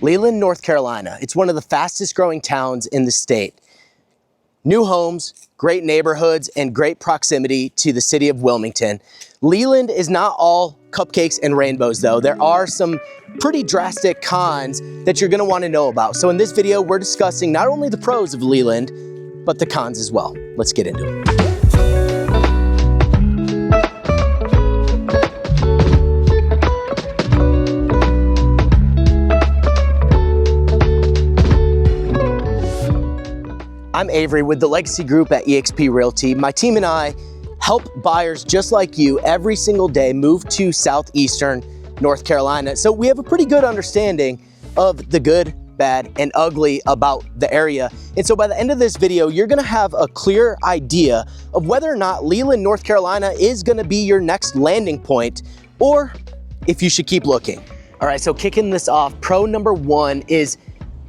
Leland, North Carolina. It's one of the fastest growing towns in the state. New homes, great neighborhoods, and great proximity to the city of Wilmington. Leland is not all cupcakes and rainbows though. There are some pretty drastic cons that you're gonna wanna know about. So in this video, we're discussing not only the pros of Leland, but the cons as well. Let's get into it. I'm Avery with the Legacy Group at eXp Realty. My team and I help buyers just like you every single day move to southeastern North Carolina. So we have a pretty good understanding of the good, bad, and ugly about the area. And so by the end of this video, you're gonna have a clear idea of whether or not Leland, North Carolina is gonna be your next landing point, or if you should keep looking. All right, so kicking this off, pro number one is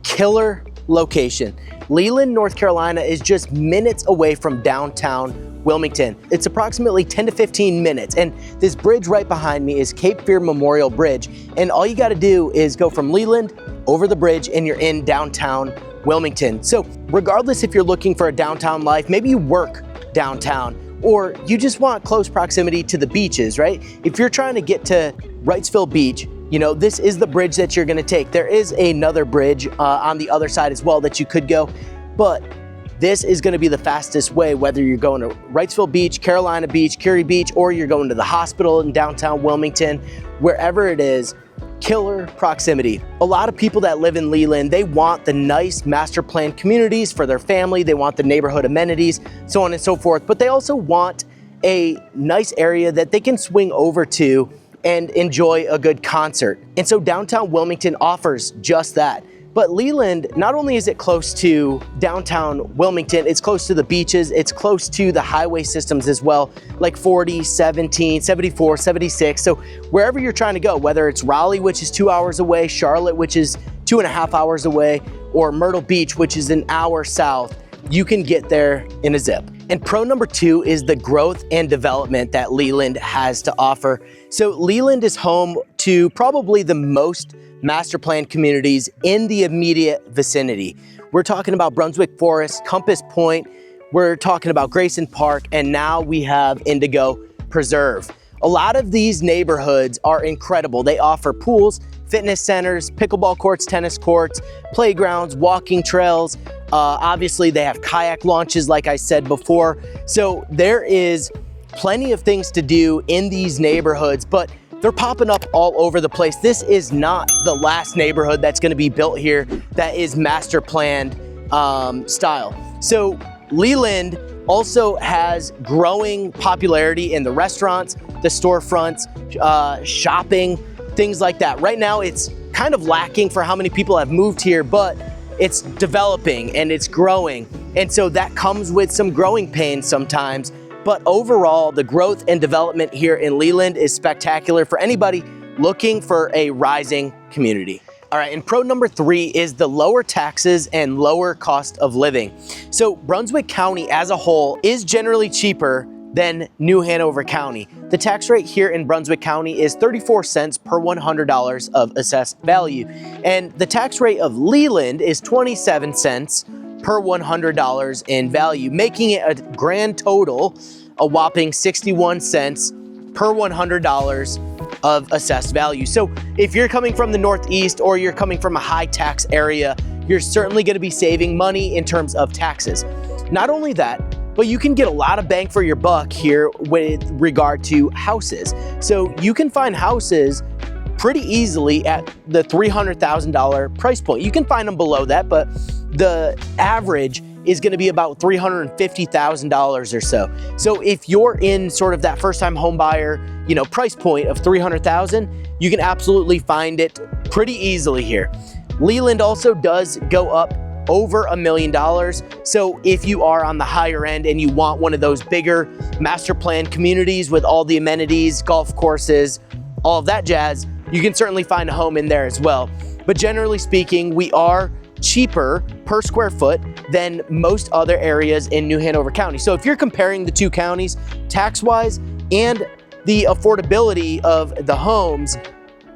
killer location. Leland, North Carolina is just minutes away from downtown Wilmington. It's approximately 10 to 15 minutes, and this bridge right behind me is Cape Fear Memorial Bridge, and all you gotta do is go from Leland over the bridge and you're in downtown Wilmington. So regardless if you're looking for a downtown life, maybe you work downtown, or you just want close proximity to the beaches, right? If you're trying to get to Wrightsville Beach, you know, this is the bridge that you're gonna take. There is another bridge on the other side as well that you could go, but this is gonna be the fastest way, whether you're going to Wrightsville Beach, Carolina Beach, Curie Beach, or you're going to the hospital in downtown Wilmington, wherever it is, killer proximity. A lot of people that live in Leland, they want the nice master plan communities for their family, they want the neighborhood amenities, so on and so forth, but they also want a nice area that they can swing over to and enjoy a good concert. And so downtown Wilmington offers just that. But Leland, not only is it close to downtown Wilmington, it's close to the beaches, it's close to the highway systems as well, like 40, 17, 74, 76. So wherever you're trying to go, whether it's Raleigh, which is 2 hours away, Charlotte, which is 2.5 hours away, or Myrtle Beach, which is an hour south, you can get there in a zip. And pro number two is the growth and development that Leland has to offer. So Leland is home to probably the most master plan communities in the immediate vicinity. We're talking about Brunswick Forest, Compass Point, we're talking about Grayson Park, and now we have Indigo Preserve. A lot of these neighborhoods are incredible. They offer pools, fitness centers, pickleball courts, tennis courts, playgrounds, walking trails. Obviously they have kayak launches like I said before. So there is plenty of things to do in these neighborhoods, but they're popping up all over the place. This is not the last neighborhood that's gonna be built here that is master planned style. So Leland also has growing popularity in the restaurants, the storefronts, shopping, things like that. Right now it's kind of lacking for how many people have moved here, but it's developing and it's growing. And so that comes with some growing pains sometimes. But overall, the growth and development here in Leland is spectacular for anybody looking for a rising community. All right, and pro number three is the lower taxes and lower cost of living. So Brunswick County as a whole is generally cheaper than New Hanover County. The tax rate here in Brunswick County is 34 cents per $100 of assessed value. And the tax rate of Leland is 27 cents per $100 in value, making it a grand total, a whopping 61 cents per $100 of assessed value. So if you're coming from the Northeast or you're coming from a high tax area, you're certainly gonna be saving money in terms of taxes. Not only that, but you can get a lot of bang for your buck here with regard to houses. So you can find houses pretty easily at the $300,000 price point. You can find them below that, but the average is gonna be about $350,000 or so. So if you're in sort of that first time home buyer, you know, price point of $300,000, you can absolutely find it pretty easily here. Leland also does go up over $1 million. So if you are on the higher end and you want one of those bigger master plan communities with all the amenities, golf courses, all of that jazz, you can certainly find a home in there as well. But generally speaking, we are cheaper per square foot than most other areas in New Hanover County. So if you're comparing the two counties tax-wise and the affordability of the homes,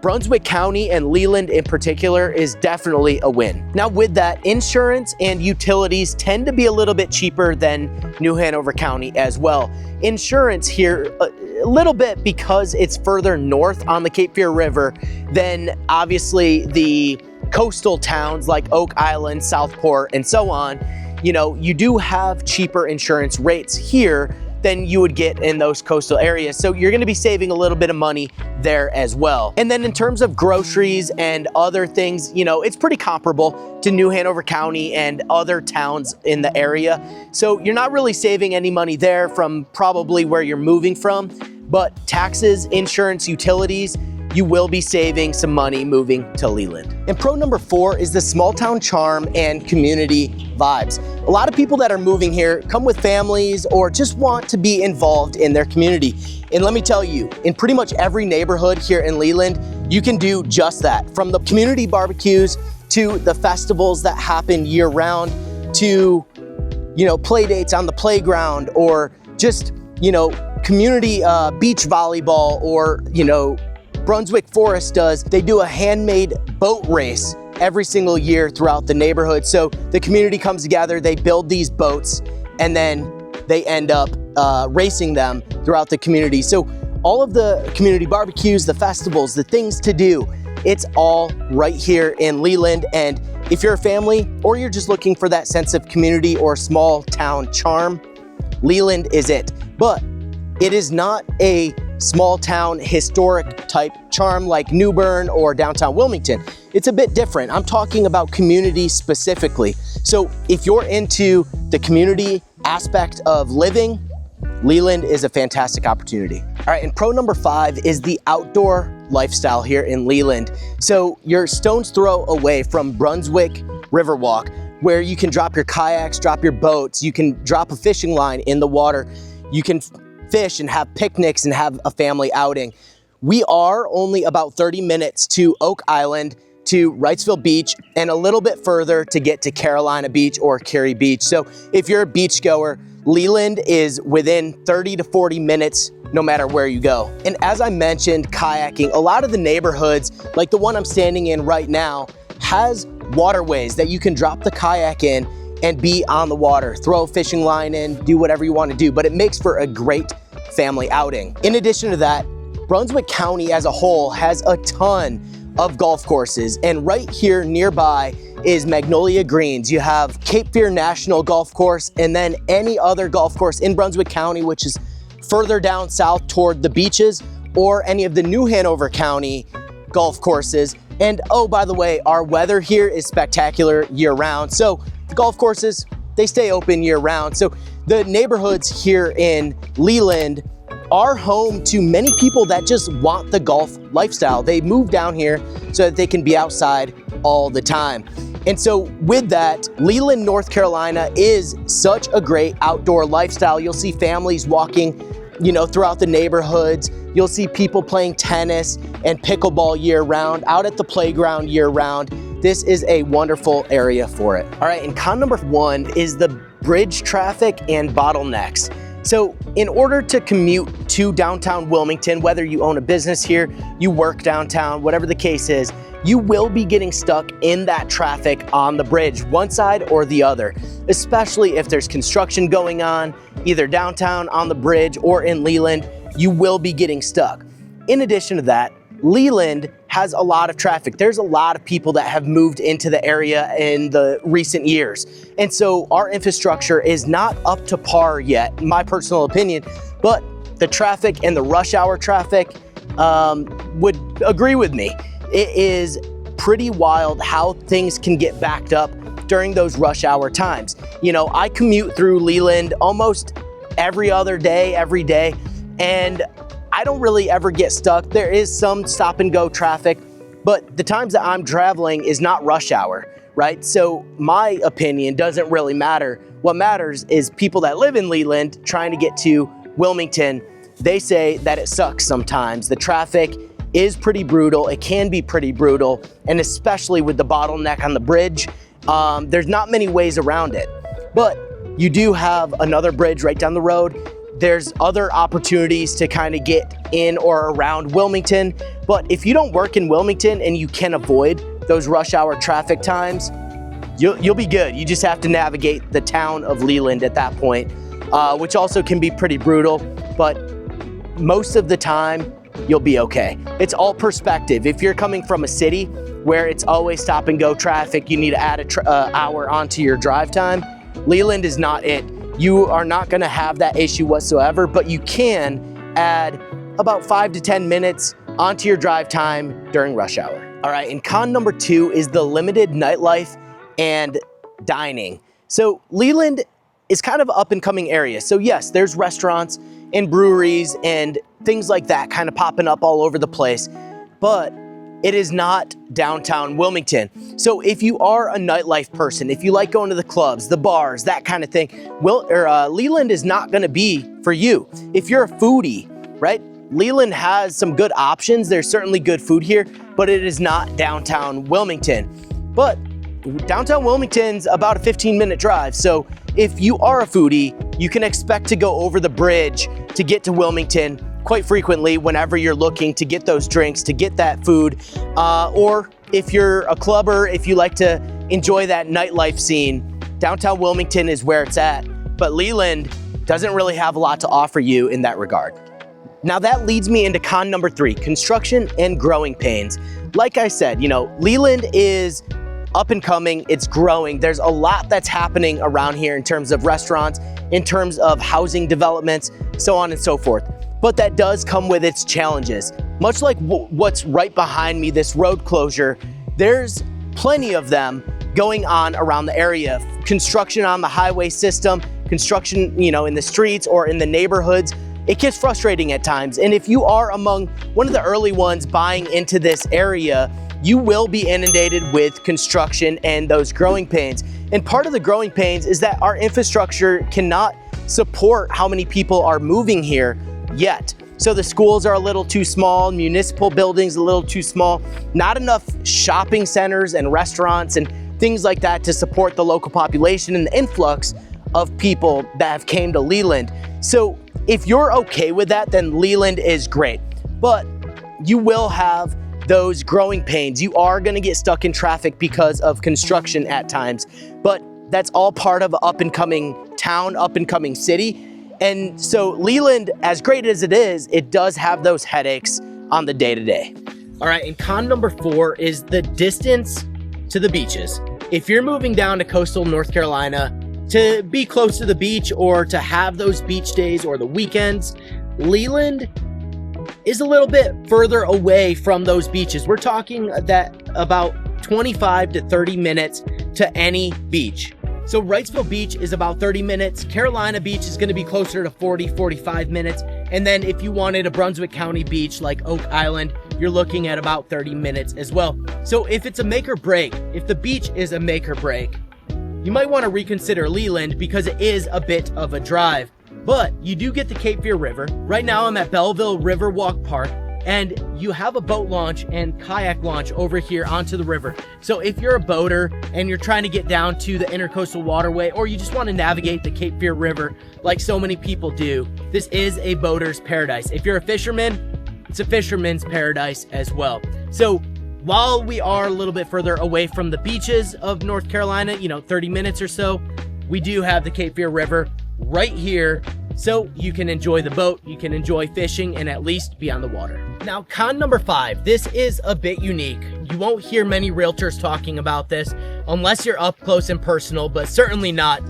Brunswick County and Leland in particular is definitely a win. Now with that, insurance and utilities tend to be a little bit cheaper than New Hanover County as well. Insurance here, a little bit because it's further north on the Cape Fear River than obviously the coastal towns like Oak Island, Southport, and so on. You know, you do have cheaper insurance rates here than you would get in those coastal areas. So you're gonna be saving a little bit of money there as well. And then in terms of groceries and other things, you know, it's pretty comparable to New Hanover County and other towns in the area. So you're not really saving any money there from probably where you're moving from, but taxes, insurance, utilities, you will be saving some money moving to Leland. And pro number 4 is the small town charm and community vibes. A lot of people that are moving here come with families or just want to be involved in their community. And let me tell you, in pretty much every neighborhood here in Leland, you can do just that. From the community barbecues to the festivals that happen year round to, you know, play dates on the playground or just, you know, community beach volleyball or, you know, Brunswick Forest does. They do a handmade boat race every single year throughout the neighborhood. So the community comes together, they build these boats, and then they end up racing them throughout the community. So all of the community barbecues, the festivals, the things to do, it's all right here in Leland. And if you're a family or you're just looking for that sense of community or small town charm, Leland is it. But it is not a small town historic type charm like New Bern or downtown Wilmington. It's a bit different. I'm talking about community specifically. So if you're into the community aspect of living, Leland is a fantastic opportunity. All right, and pro number 5 is the outdoor lifestyle here in Leland. So you're stone's throw away from Brunswick Riverwalk, where you can drop your kayaks, drop your boats, you can drop a fishing line in the water, you can fish and have picnics and have a family outing. We are only about 30 minutes to Oak Island, to Wrightsville Beach, and a little bit further to get to Carolina Beach or Cary Beach. So if you're a beach goer, Leland is within 30 to 40 minutes no matter where you go. And as I mentioned, kayaking, a lot of the neighborhoods, like the one I'm standing in right now, has waterways that you can drop the kayak in and be on the water, throw a fishing line in, do whatever you want to do, but it makes for a great family outing. In addition to that, Brunswick County as a whole has a ton of golf courses, and right here nearby is Magnolia Greens. You have Cape Fear National Golf Course, and then any other golf course in Brunswick County, which is further down south toward the beaches, or any of the New Hanover County golf courses. And oh, by the way, our weather here is spectacular year round. So the golf courses, they stay open year round. So the neighborhoods here in Leland are home to many people that just want the golf lifestyle. They move down here so that they can be outside all the time. And so with that, Leland, North Carolina is such a great outdoor lifestyle. You'll see families walking, you know, throughout the neighborhoods. You'll see people playing tennis and pickleball year round, out at the playground year round. This is a wonderful area for it. All right, and con number 1 is the bridge traffic and bottlenecks. So in order to commute to downtown Wilmington, whether you own a business here, you work downtown, whatever the case is, you will be getting stuck in that traffic on the bridge, one side or the other, especially if there's construction going on, either downtown on the bridge or in Leland, you will be getting stuck. In addition to that, Leland has a lot of traffic. There's a lot of people that have moved into the area in the recent years. And so our infrastructure is not up to par yet, in my personal opinion, but the traffic and the rush hour traffic would agree with me. It is pretty wild how things can get backed up during those rush hour times. You know, I commute through Leland almost every other day, every day, and I don't really ever get stuck. There is some stop and go traffic, but the times that I'm traveling is not rush hour, right? So my opinion doesn't really matter. What matters is people that live in Leland trying to get to Wilmington, they say that it sucks sometimes. The traffic is pretty brutal. It can be pretty brutal, and especially with the bottleneck on the bridge, there's not many ways around it. But you do have another bridge right down the road There's other opportunities to kind of get in or around Wilmington. But if you don't work in Wilmington and you can avoid those rush hour traffic times, you'll be good. You just have to navigate the town of Leland at that point, which also can be pretty brutal, but most of the time you'll be okay. It's all perspective. If you're coming from a city where it's always stop and go traffic, you need to add an hour onto your drive time. Leland is not it. You are not gonna have that issue whatsoever, but you can add about 5 to 10 minutes onto your drive time during rush hour. All right, and con number 2 is the limited nightlife and dining. So Leland is kind of an up and coming area. So yes, there's restaurants and breweries and things like that kind of popping up all over the place, but it is not downtown Wilmington. So if you are a nightlife person, if you like going to the clubs, the bars, that kind of thing, Leland is not gonna be for you. If you're a foodie, right? Leland has some good options. There's certainly good food here, but it is not downtown Wilmington. But downtown Wilmington's about a 15-minute drive. So if you are a foodie, you can expect to go over the bridge to get to Wilmington quite frequently whenever you're looking to get those drinks, to get that food. Or if you're a clubber, if you like to enjoy that nightlife scene, downtown Wilmington is where it's at. But Leland doesn't really have a lot to offer you in that regard. Now that leads me into con number 3, construction and growing pains. Like I said, Leland is up and coming, it's growing. There's a lot that's happening around here in terms of restaurants, in terms of housing developments, so on and so forth. But that does come with its challenges. Much like what's right behind me, this road closure, there's plenty of them going on around the area. Construction on the highway system, construction, in the streets or in the neighborhoods. It gets frustrating at times. And if you are among one of the early ones buying into this area, you will be inundated with construction and those growing pains. And part of the growing pains is that our infrastructure cannot support how many people are moving here yet. So the schools are a little too small, municipal buildings a little too small, not enough shopping centers and restaurants and things like that to support the local population and the influx of people that have came to Leland. So if you're okay with that, then Leland is great. But you will have those growing pains. You are gonna get stuck in traffic because of construction at times, but that's all part of an up and coming town, up and coming city. And so Leland, as great as it is, it does have those headaches on the day-to-day. All right, and con number 4 is the distance to the beaches. If you're moving down to coastal North Carolina to be close to the beach or to have those beach days or the weekends, Leland is a little bit further away from those beaches. We're talking that about 25 to 30 minutes to any beach. So Wrightsville Beach is about 30 minutes. Carolina Beach is going to be closer to 40, 45 minutes. And then if you wanted a Brunswick County beach like Oak Island, you're looking at about 30 minutes as well. So if it's a make or break, if the beach is a make or break, you might want to reconsider Leland because it is a bit of a drive. But you do get the Cape Fear River. Right now I'm at Belleville Riverwalk Park, and you have a boat launch and kayak launch over here onto the river. So if you're a boater and you're trying to get down to the Intercoastal Waterway, or you just want to navigate the Cape Fear River like so many people do, this is a boater's paradise. If you're a fisherman, it's a fisherman's paradise as well. So while we are a little bit further away from the beaches of North Carolina, 30 minutes or so, we do have the Cape Fear River right here, so you can enjoy the boat, you can enjoy fishing, and at least be on the water. Now, con number 5, this is a bit unique. You won't hear many realtors talking about this unless you're up close and personal, but certainly not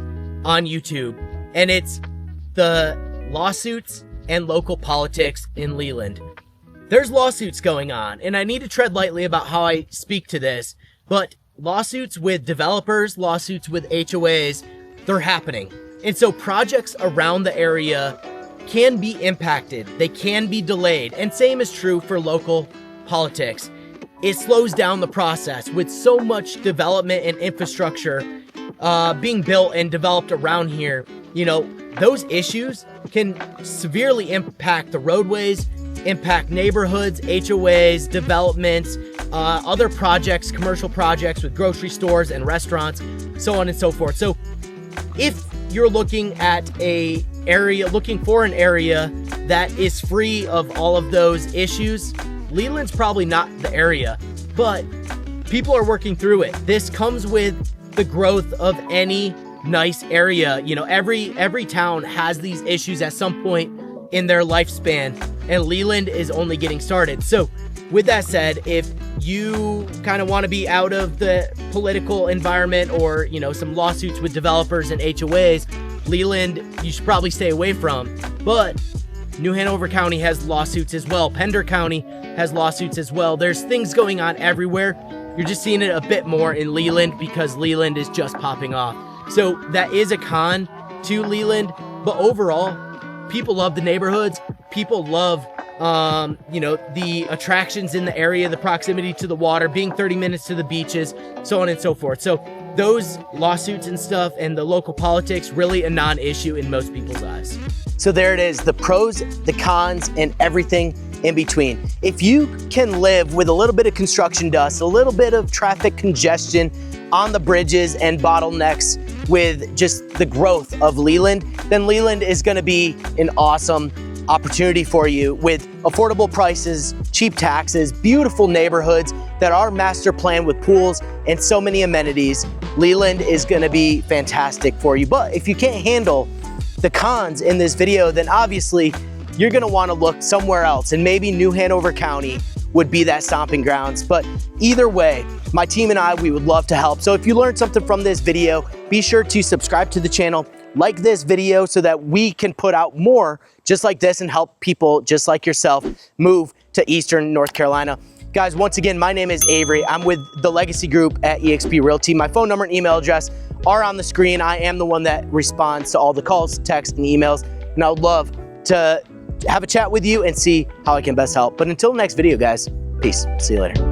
on YouTube. And it's the lawsuits and local politics in Leland. There's lawsuits going on, and I need to tread lightly about how I speak to this, but lawsuits with developers, lawsuits with HOAs, they're happening. And so projects around the area can be impacted. They can be delayed. And same is true for local politics. It slows down the process with so much development and infrastructure being built and developed around here. Those issues can severely impact the roadways, impact neighborhoods, HOAs, developments, other projects, commercial projects with grocery stores and restaurants, so on and so forth. So if you're looking at looking for an area that is free of all of those issues, Leland's probably not the area, but people are working through it. This comes with the growth of any nice area. You know, every town has these issues at some point in their lifespan, and Leland is only getting started. So with that said, if you kind of want to be out of the political environment or, you know, some lawsuits with developers and HOAs, Leland you should probably stay away from. But New Hanover County has lawsuits as well. Pender County has lawsuits as well. There's things going on everywhere. You're just seeing it a bit more in Leland because Leland is just popping off. So that is a con to Leland, but overall, people love the neighborhoods. People love, you know, the attractions in the area, the proximity to the water, being 30 minutes to the beaches, so on and so forth. So those lawsuits and stuff and the local politics, really a non-issue in most people's eyes. So there it is, the pros, the cons, and everything in between. If you can live with a little bit of construction dust, a little bit of traffic congestion on the bridges and bottlenecks with just the growth of Leland, then Leland is gonna be an awesome opportunity for you with affordable prices, cheap taxes, beautiful neighborhoods that are master planned with pools and so many amenities. Leland is gonna be fantastic for you. But if you can't handle the cons in this video, then obviously you're gonna wanna look somewhere else, and maybe New Hanover County would be that stomping grounds. But either way, my team and I, we would love to help. So if you learned something from this video, be sure to subscribe to the channel, like this video so that we can put out more just like this and help people just like yourself move to Eastern North Carolina. Guys, once again, my name is Avery. I'm with the Legacy Group at eXp Realty. My phone number and email address are on the screen. I am the one that responds to all the calls, texts, and emails, and I would love to have a chat with you and see how I can best help. But until the next video, guys, peace. See you later.